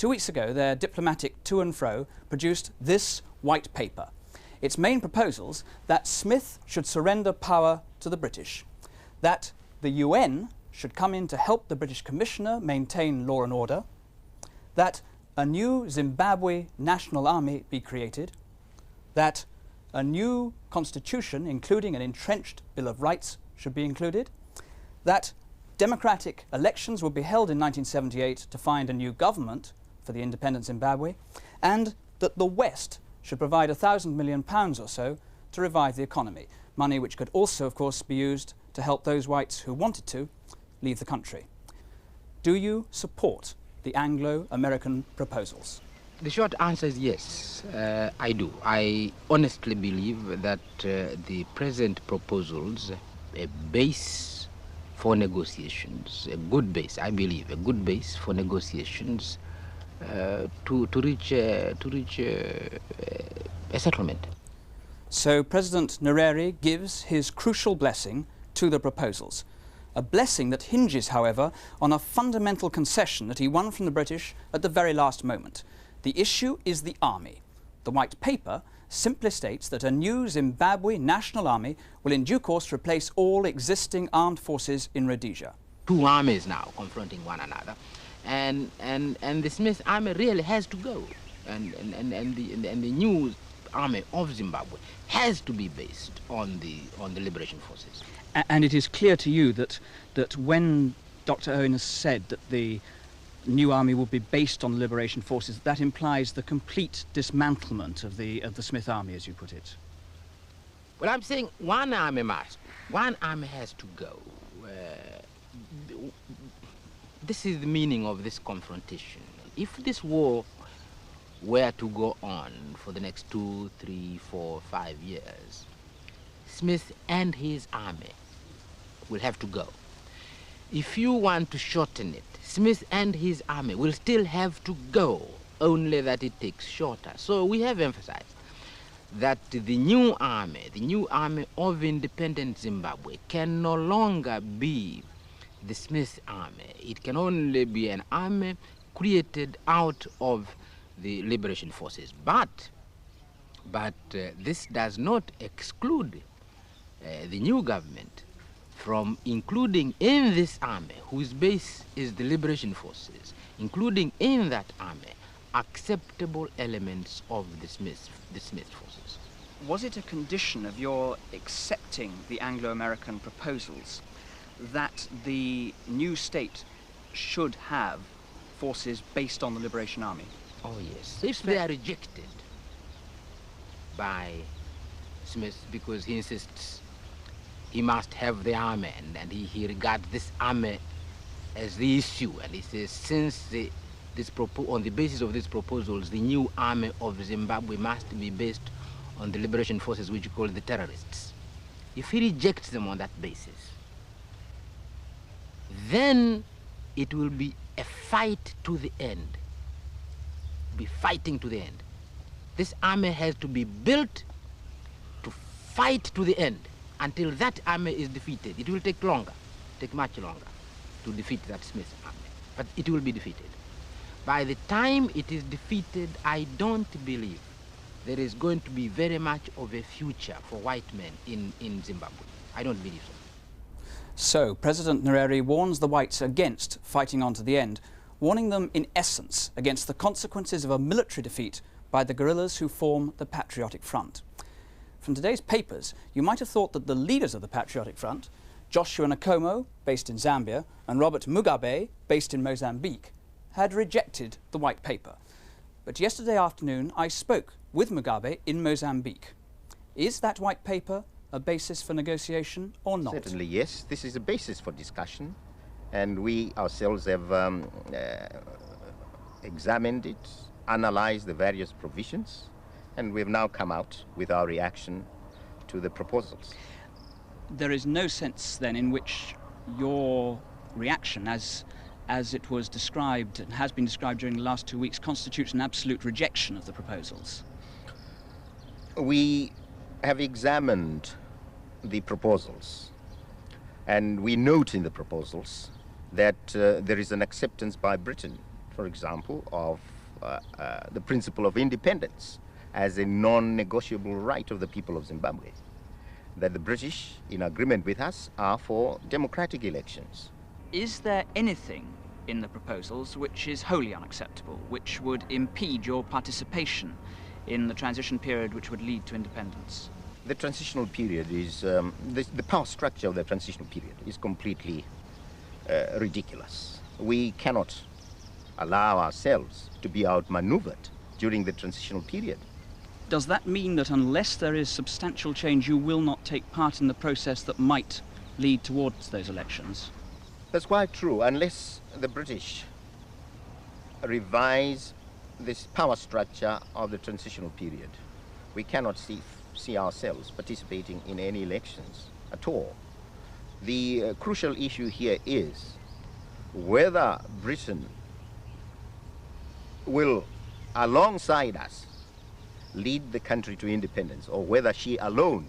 2 weeks ago, their diplomatic to and fro produced this white paper. Its main proposals that Smith should surrender power to the British, that the UN should come in to help the British Commissioner maintain law and order, that a new Zimbabwe National Army be created, that a new constitution, including an entrenched Bill of Rights, should be included, that democratic elections would be held in 1978 to find a new government for the independent Zimbabwe, and that the West should provide £1,000 million or so to revive the economy, money which could also, of course, be used to help those whites who wanted to leave the country. Do you support the Anglo-American proposals? The short answer is yes, I do. I honestly believe that the present proposals, a base for negotiations, a good base, I believe, a good base for negotiations to reach a settlement. So President Nyerere gives his crucial blessing to the proposals. A blessing that hinges, however, on a fundamental concession that he won from the British at the very last moment. The issue is the army. The white paper simply states that a new Zimbabwe National Army will in due course replace all existing armed forces in Rhodesia. Two armies now confronting one another, and the Smith army really has to go, and the new army of Zimbabwe has to be based on the liberation forces. And it is clear to you that when Dr. Owen has said that the new army will be based on the liberation forces, that implies the complete dismantlement of the Smith army, as you put it. Well, I'm saying one army has to go. This is the meaning of this confrontation. If this war were to go on for the next 2, 3, 4, 5 years, Smith and his army will have to go. If you want to shorten it, Smith and his army will still have to go, only that it takes shorter. So we have emphasized that the new army of independent Zimbabwe can no longer be the Smith army. It can only be an army created out of the liberation forces. But this does not exclude the new government from including in this army, whose base is the liberation forces, including in that army acceptable elements of the Smith forces. Was it a condition of your accepting the Anglo-American proposals that the new state should have forces based on the Liberation Army? Oh yes, if they are rejected by Smith, because he insists he must have the army, and he regards this army as the issue, and he says since on the basis of these proposals, the new army of Zimbabwe must be based on the liberation forces, which you call the terrorists. If he rejects them on that basis, then it will be a fight to the end, be fighting to the end. This army has to be built to fight to the end. Until that army is defeated, it will take much longer to defeat that Smith army, but it will be defeated. By the time it is defeated, I don't believe there is going to be very much of a future for white men in Zimbabwe. I don't believe so. So President Nyerere warns the whites against fighting on to the end, warning them in essence against the consequences of a military defeat by the guerrillas who form the Patriotic Front. From today's papers, you might have thought that the leaders of the Patriotic Front, Joshua Nkomo, based in Zambia, and Robert Mugabe, based in Mozambique, had rejected the white paper. But yesterday afternoon, I spoke with Mugabe in Mozambique. Is that white paper a basis for negotiation or not? Certainly, yes. This is a basis for discussion, and we ourselves have examined it, analyzed the various provisions, and we have now come out with our reaction to the proposals. There is no sense then in which your reaction, as it was described and has been described during the last 2 weeks, constitutes an absolute rejection of the proposals? We have examined the proposals, and we note in the proposals that there is an acceptance by Britain for example, of the principle of independence as a non-negotiable right of the people of Zimbabwe. That the British, in agreement with us, are for democratic elections. Is there anything in the proposals which is wholly unacceptable, which would impede your participation in the transition period which would lead to independence? The transitional period is, the power structure of the transitional period is completely ridiculous. We cannot allow ourselves to be outmaneuvered during the transitional period. Does that mean that unless there is substantial change, you will not take part in the process that might lead towards those elections? That's quite true. Unless the British revise this power structure of the transitional period, we cannot see ourselves participating in any elections at all. The crucial issue here is whether Britain will, alongside us, lead the country to independence, or whether she alone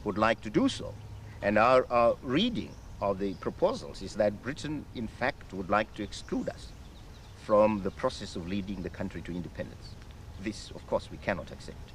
would like to do so. And our reading of the proposals is that Britain, in fact, would like to exclude us from the process of leading the country to independence. This, of course, we cannot accept.